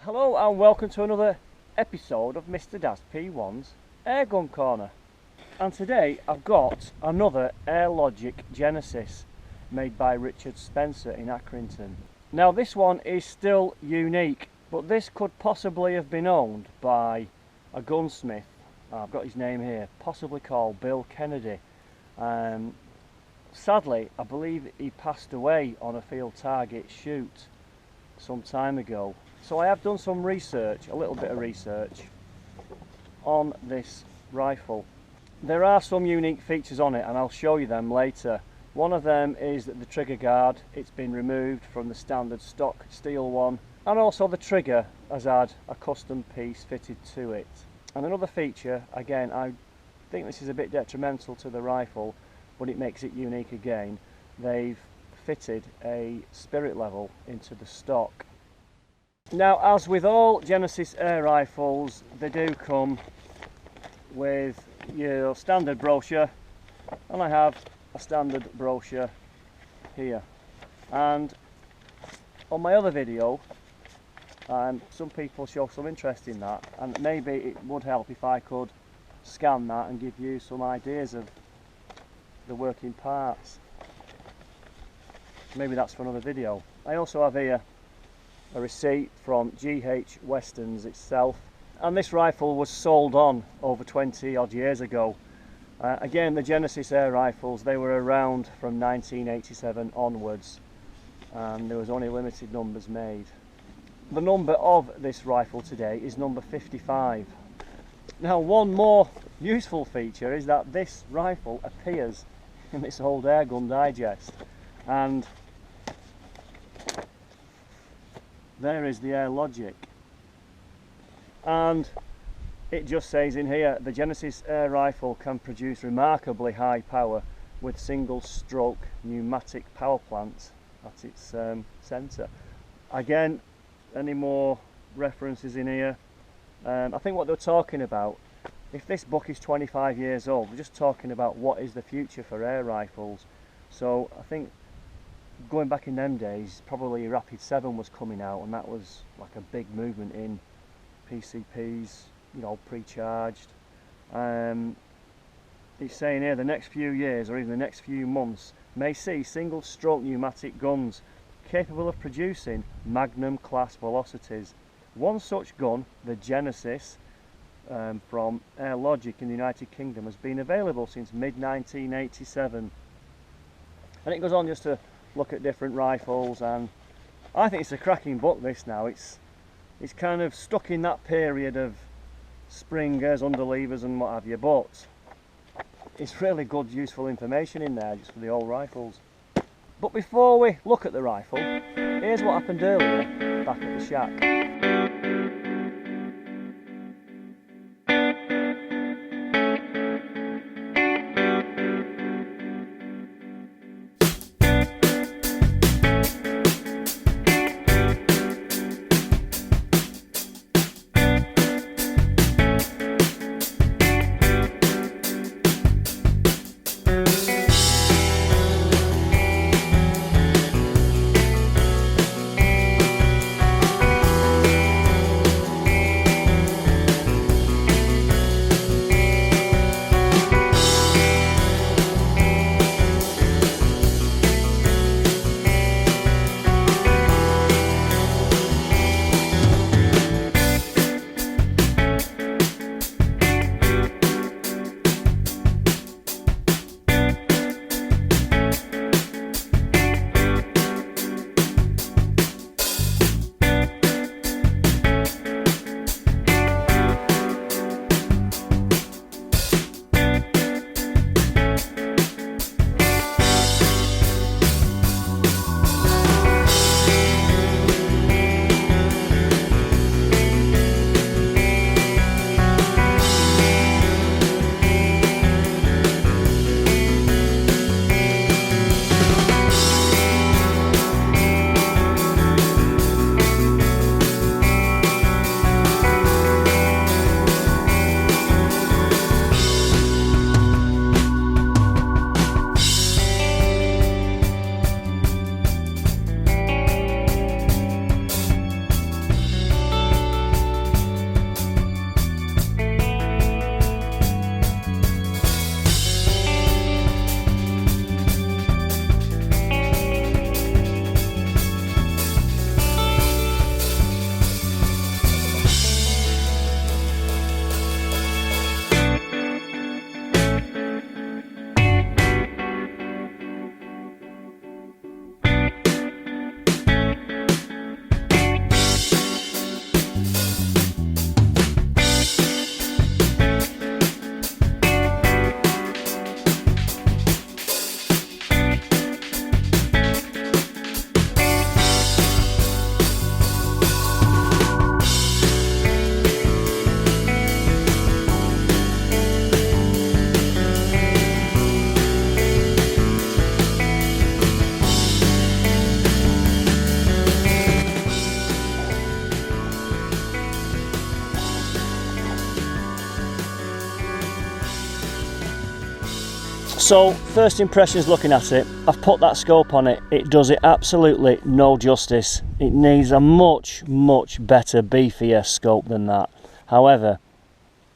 Hello and welcome to another episode of Mr. Daz P1's Airgun Corner. And today I've got another Airlogic Genesis made by Richard Spencer in Accrington. Now this one is still unique, but this could possibly have been owned by a gunsmith. I've got his name here, possibly called Bill Kennedy. Sadly, I believe he passed away on a field target shoot some time ago. So I have done some research, a little bit of research on this rifle. There are some unique features on it and I'll show you them later. One of them is that the trigger guard, it's been removed from the standard stock steel one, and also the trigger has had a custom piece fitted to it. And another feature, again, I think this is a bit detrimental to the rifle, but it makes it unique again. They've fitted a spirit level into the stock. Now, as with all Genesis air rifles, they do come with your standard brochure, and I have a standard brochure here. And on my other video, some people show some interest in that, and maybe it would help if I could scan that and give you some ideas of the working parts. Maybe that's for another video. I also have here a receipt from GH Westerns itself, and this rifle was sold on over 20 odd years ago. Again, the Genesis air rifles, they were around from 1987 onwards, and there was only limited numbers made. The number of this rifle today is number 55. Now, one more useful feature is that this rifle appears in this old Airgun Digest, and there is the Airlogic, and it just says in here, the Genesis air rifle can produce remarkably high power with single stroke pneumatic power plant at its centre. Again, any more references in here? I think what they're talking about, if this book is 25 years old, we're just talking about what is the future for air rifles. So I think going back in them days, probably Rapid 7 was coming out, and that was like a big movement in PCPs, you know, pre-charged. It's saying here the next few years or even the next few months may see single stroke pneumatic guns capable of producing Magnum class velocities. One such gun, the Genesis from Airlogic in the United Kingdom, has been available since mid-1987. And it goes on just to look at different rifles, and I think it's a cracking book this now. It's kind of stuck in that period of springers, underlevers and what have you, but it's really good useful information in there just for the old rifles. But before we look at the rifle, here's what happened earlier back at the shack. So first impressions looking at it, I've put that scope on it, it does it absolutely no justice. It needs a much better, beefier scope than that. However,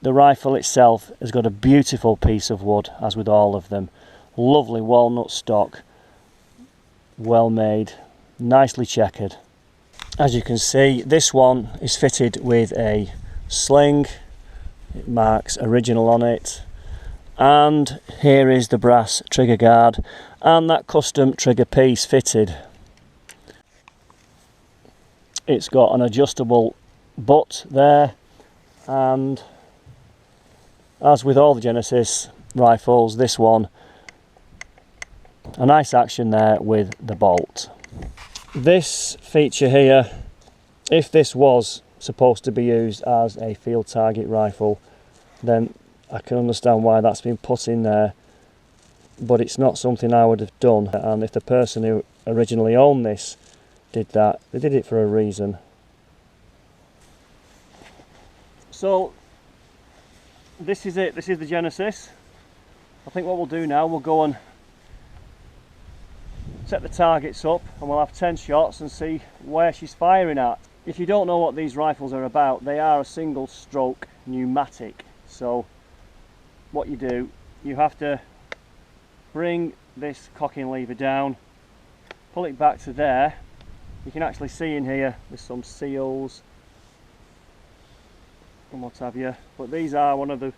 the rifle itself has got a beautiful piece of wood, as with all of them. Lovely walnut stock, well made, nicely checkered. As you can see, this one is fitted with a sling. It marks original on it. And here is the brass trigger guard and that custom trigger piece fitted. It's got an adjustable butt there, and as with all the Genesis rifles, this one, a nice action there with the bolt. This feature here, if this was supposed to be used as a field target rifle, then I can understand why that's been put in there, but it's not something I would have done. And if the person who originally owned this did that, they did it for a reason. So this is it, this is the Genesis. I think what we'll do now, we'll go and set the targets up and we'll have 10 shots and see where she's firing at. If you don't know what these rifles are about, they are a single stroke pneumatic. So what you do, you have to bring this cocking lever down, pull it back to there. You can actually see in here there's some seals and what have you, but these are one of the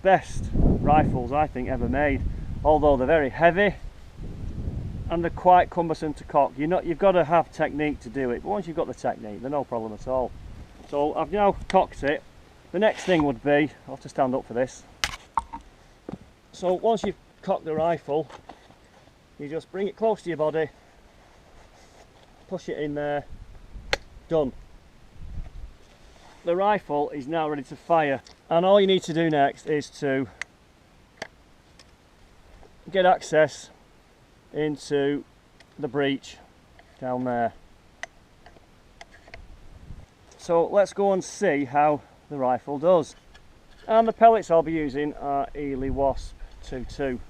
best rifles I think ever made, although they're very heavy and they're quite cumbersome to cock. You've got to have technique to do it, but once you've got the technique, they're no problem at all. So I've now cocked it. The next thing would be, I'll have to stand up for this. So once you've cocked the rifle, you just bring it close to your body, push it in there, done. The rifle is now ready to fire, and all you need to do next is to get access into the breech down there. So let's go and see how the rifle does. And the pellets I'll be using are Ely Wasp 22.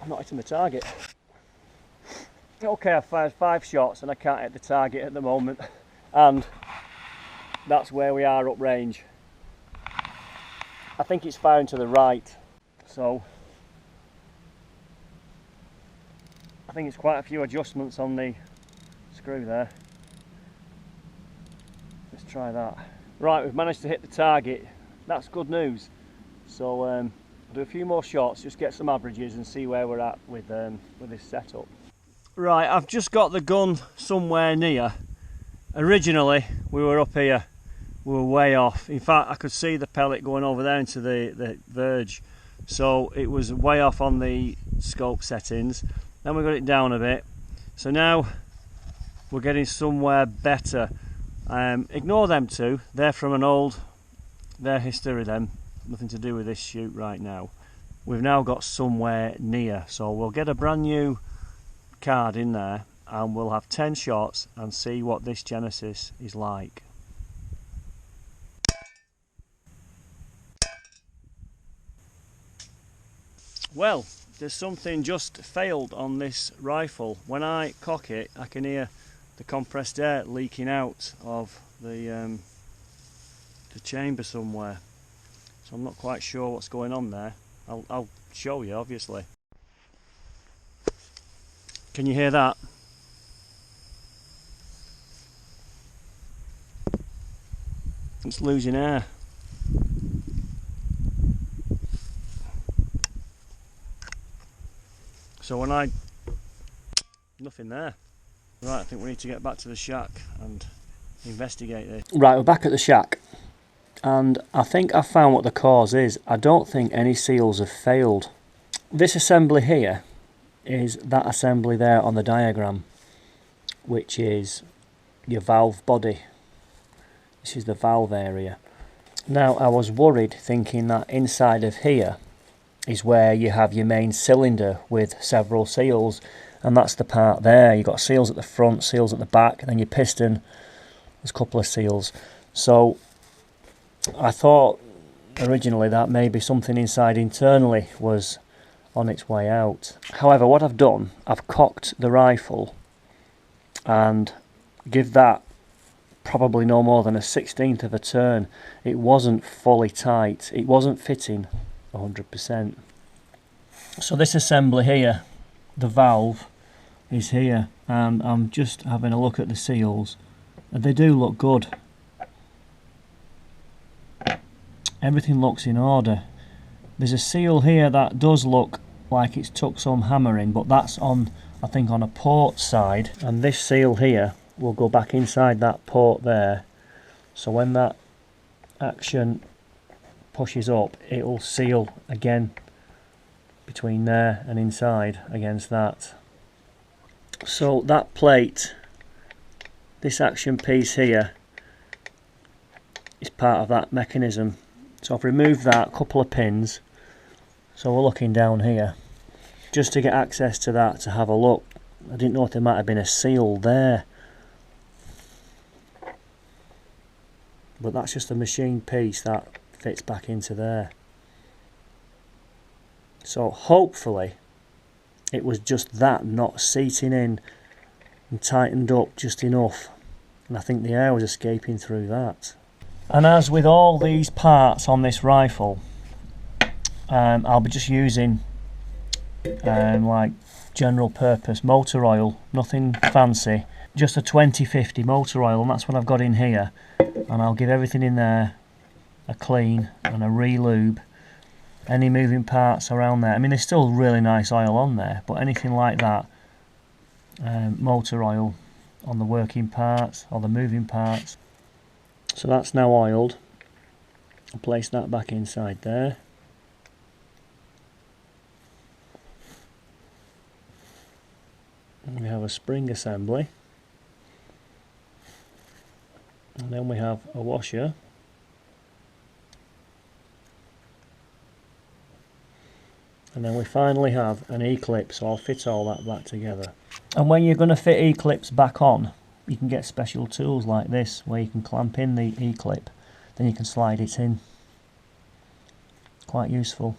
I'm not hitting the target. Okay, I've fired 5 shots and I can't hit the target at the moment, and that's where we are up range. I think it's firing to the right, so I think it's quite a few adjustments on the screw there. Let's try that. Right, we've managed to hit the target. That's good news. So I'll do a few more shots, just get some averages and see where we're at with this setup. Right, I've just got the gun somewhere near. Originally we were up here, we were way off. In fact, I could see the pellet going over there into the verge, so it was way off on the scope settings. Then we got it down a bit, so now we're getting somewhere better. Ignore them two, they're from an old, they're history, them, nothing to do with this shoot right now. We've now got somewhere near, so we'll get a brand new card in there and we'll have 10 shots and see what this Genesis is like. Well, there's something just failed on this rifle. When I cock it, I can hear the compressed air leaking out of the chamber somewhere, so I'm not quite sure what's going on there. I'll show you, obviously. Can you hear that? It's losing air. So when nothing there. Right, I think we need to get back to the shack and investigate this. Right, we're back at the shack, and I think I've found what the cause is. I don't think any seals have failed. This assembly here is that assembly there on the diagram, which is your valve body. This is the valve area. Now I was worried thinking that inside of here is where you have your main cylinder with several seals, and that's the part there. You've got seals at the front, seals at the back, and then your piston, there's a couple of seals. So I thought originally that maybe something inside internally was on its way out. However, what I've done, I've cocked the rifle and give that probably no more than a 1/16 of a turn. It wasn't fully tight, it wasn't fitting 100%. So this assembly here, the valve is here, and I'm just having a look at the seals, and they do look good. Everything looks in order. There's a seal here that does look like it's took some hammering, but that's on, I think, on a port side, and this seal here will go back inside that port there, so when that action pushes up, it will seal again between there and inside against that. So that plate, this action piece here, is part of that mechanism. So I've removed that couple of pins, so we're looking down here just to get access to that, to have a look. I didn't know if there might have been a seal there, but that's just a machine piece that fits back into there. So hopefully it was just that not seating in and tightened up just enough, and I think the air was escaping through that. And as with all these parts on this rifle, I'll be just using like general purpose motor oil, nothing fancy, just a 2050 motor oil, and that's what I've got in here. And I'll give everything in there a clean and a re-lube. Any moving parts around there, I mean, there's still really nice oil on there, but anything like that, motor oil on the working parts or the moving parts. So that's now oiled. I'll place that back inside there. And we have a spring assembly, and then we have a washer, and then we finally have an E-clip, so I'll fit all that back together. And when you're going to fit E-clips back on, you can get special tools like this where you can clamp in the E-clip, then you can slide it in. Quite useful.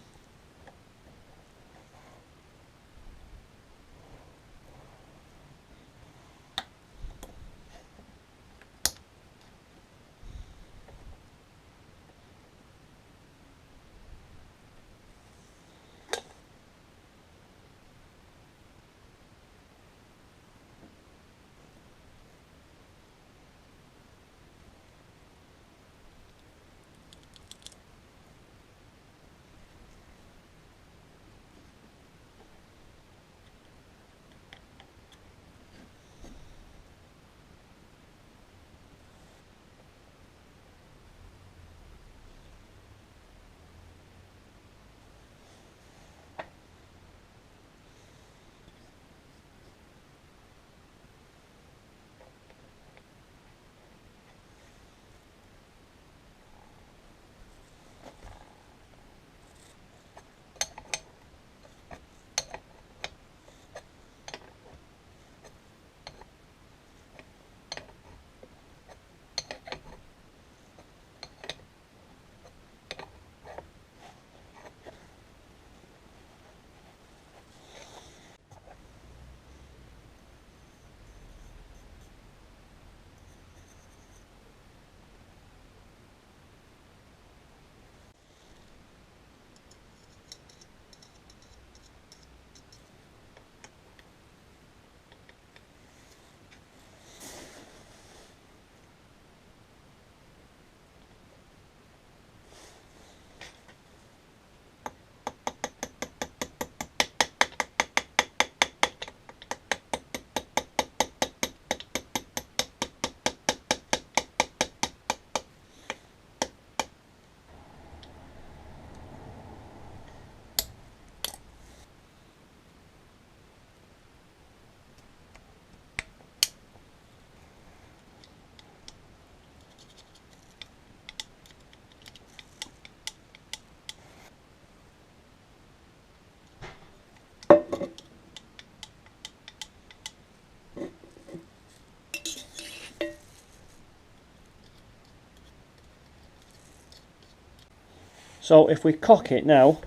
So if we cock it now,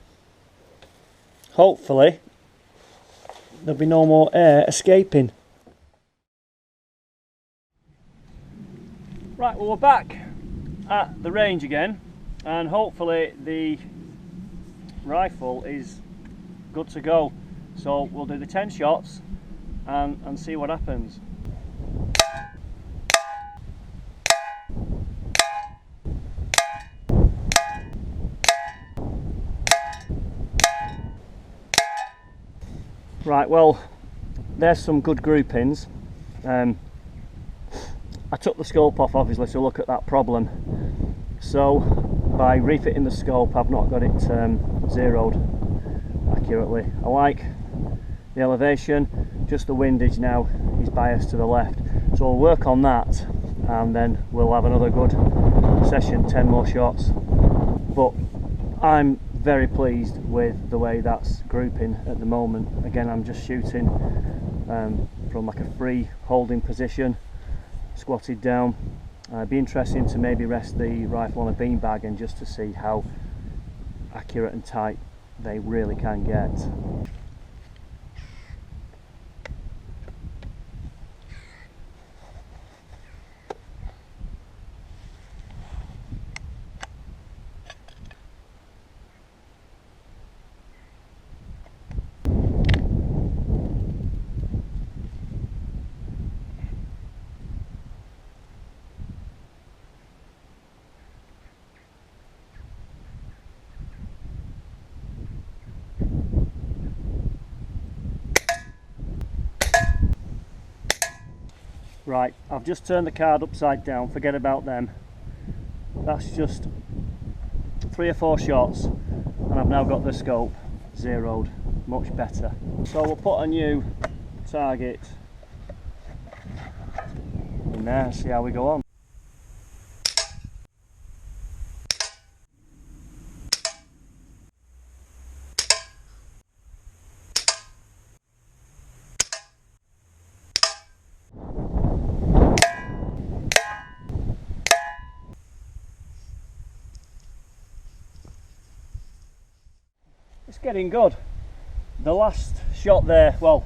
hopefully there'll be no more air escaping. Right, well, we're back at the range again, and hopefully the rifle is good to go. So we'll do the 10 shots and see what happens. Right, well, there's some good groupings. I took the scope off obviously to look at that problem. So by refitting the scope, I've not got it zeroed accurately. I like the elevation, just the windage now is biased to the left. So we'll work on that and then we'll have another good session, 10 more shots. But I'm very pleased with the way that's grouping at the moment. Again, I'm just shooting from like a free holding position, squatted down. It'd be interesting to maybe rest the rifle on a beanbag and just to see how accurate and tight they really can get. Right, I've just turned the card upside down, forget about them. That's just 3 or 4 shots and I've now got the scope zeroed, much better. So we'll put a new target in there and see how we go on. It's getting good. The last shot there, well,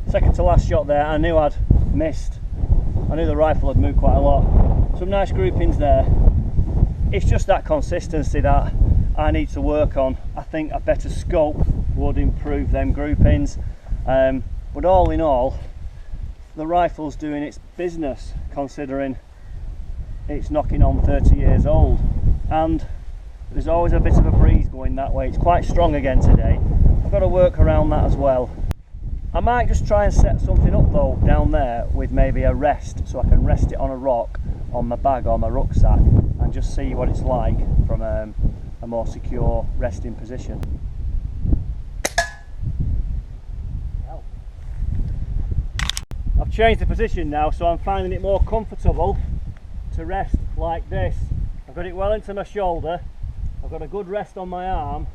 second to last shot there, I knew I'd missed. I knew the rifle had moved quite a lot. Some nice groupings there. It's just that consistency that I need to work on. I think a better scope would improve them groupings. But all in all, the rifle's doing its business, considering it's knocking on 30 years old. And there's always a bit of a breeze going that way. It's quite strong again today. I've got to work around that as well. I might just try and set something up though down there with maybe a rest, so I can rest it on a rock on my bag or my rucksack and just see what it's like from a more secure resting position. I've changed the position now, so I'm finding it more comfortable to rest like this. I've got it well into my shoulder. I've got a good rest on my arm,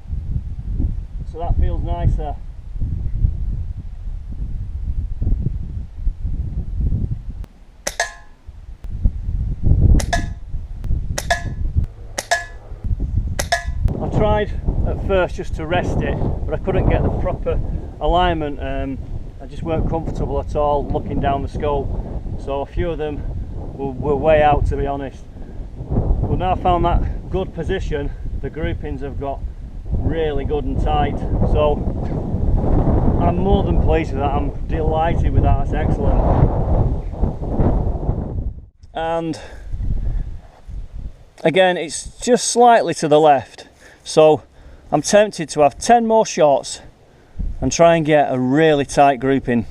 so that feels nicer. I tried at first just to rest it, but I couldn't get the proper alignment. I just weren't comfortable at all looking down the scope, so a few of them were way out, to be honest. But now I found that good position, the groupings have got really good and tight, so I'm more than pleased with that. I'm delighted with that, that's excellent. And again, it's just slightly to the left, so I'm tempted to have 10 more shots and try and get a really tight grouping.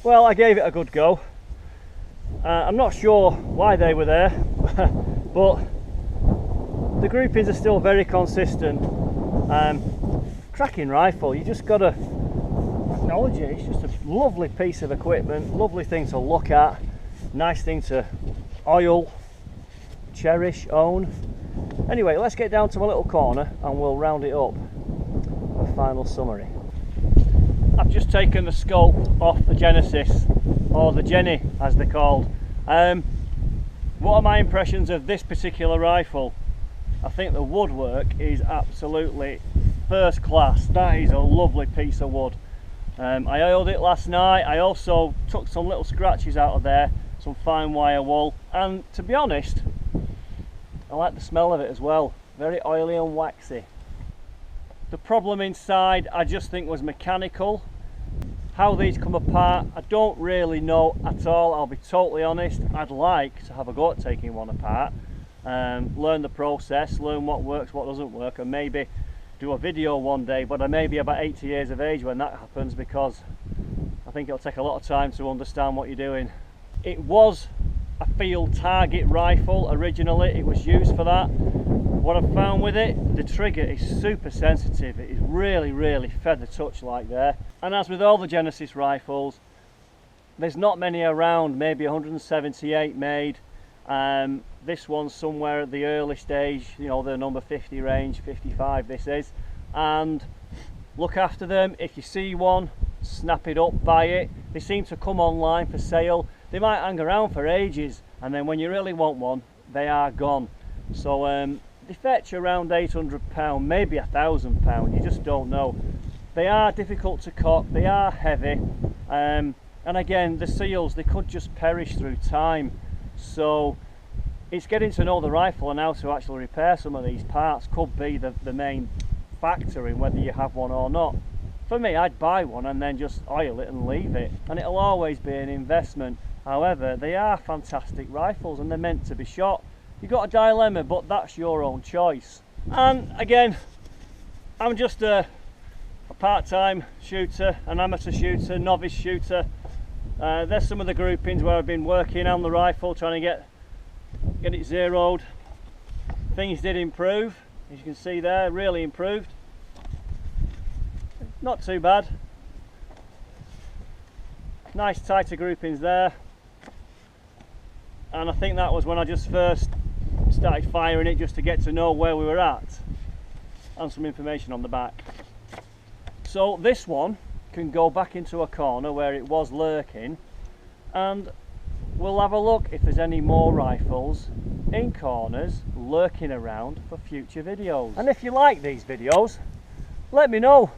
Well, I gave it a good go. I'm not sure why they were there, but the groupings are still very consistent. Cracking rifle, you just got to acknowledge it. It's just a lovely piece of equipment, lovely thing to look at, nice thing to oil, cherish, own. Anyway, let's get down to my little corner and we'll round it up. A final summary. I've just taken the scope off the Genesis, or the Jenny as they're called. What are my impressions of this particular rifle? I think the woodwork is absolutely first class. That is a lovely piece of wood. I oiled it last night. I also took some little scratches out of there, some fine wire wool, and to be honest, I like the smell of it as well. Very oily and waxy. The problem inside I just think was mechanical. How these come apart I don't really know at all, I'll be totally honest. I'd like to have a go at taking one apart, learn the process, learn what works, what doesn't work, and maybe do a video one day, but I may be about 80 years of age when that happens, because I think it'll take a lot of time to understand what you're doing. It was a field target rifle originally, it was used for that. What I've found with it, the trigger is super sensitive. It is really feather touch like there. And as with all the Genesis rifles, there's not many around, maybe 178 made. This one's somewhere at the early stage, you know, the number 50 range, 55 this is. And look after them. If you see one, snap it up, buy it. They seem to come online for sale. They might hang around for ages, and then when you really want one, they are gone. So they fetch around £800, maybe £1,000, you just don't know. They are difficult to cock, they are heavy, and again the seals, they could just perish through time. So it's getting to know the rifle and how to actually repair some of these parts could be the main factor in whether you have one or not. For me, I'd buy one and then just oil it and leave it, and it'll always be an investment. However, they are fantastic rifles and they're meant to be shot. You've got a dilemma, but that's your own choice. And again, I'm just a part-time shooter, an amateur shooter, novice shooter. There's some of the groupings where I've been working on the rifle, trying to get it zeroed. Things did improve, as you can see there, really improved. Not too bad. Nice tighter groupings there. And I think that was when I just first started firing it, just to get to know where we were at and some information on the back. So this one can go back into a corner where it was lurking, and we'll have a look if there's any more rifles in corners lurking around for future videos. And if you like these videos, let me know.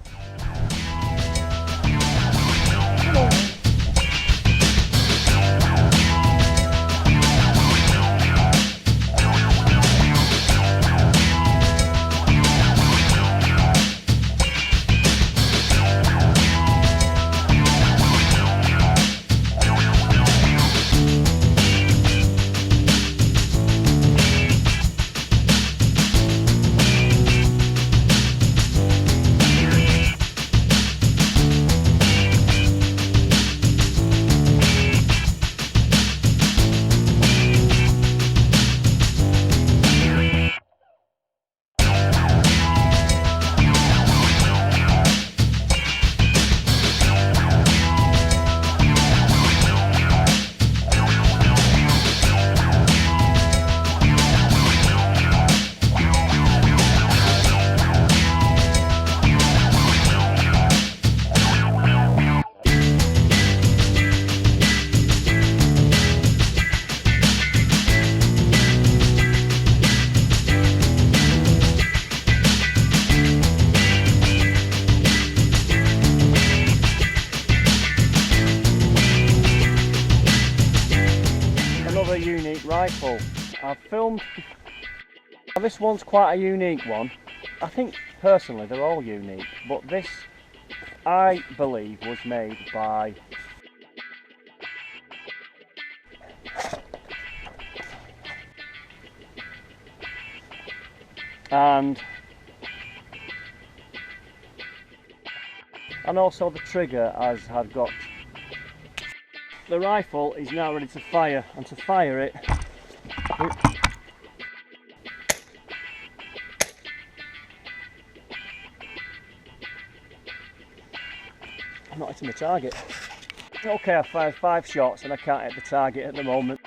Unique rifle. I've filmed, this one's quite a unique one. I think personally they're all unique, but this I believe was made by and also the trigger had got. The rifle is now ready to fire, and to fire it, I'm not hitting the target. Okay, I fired 5 shots and I can't hit the target at the moment.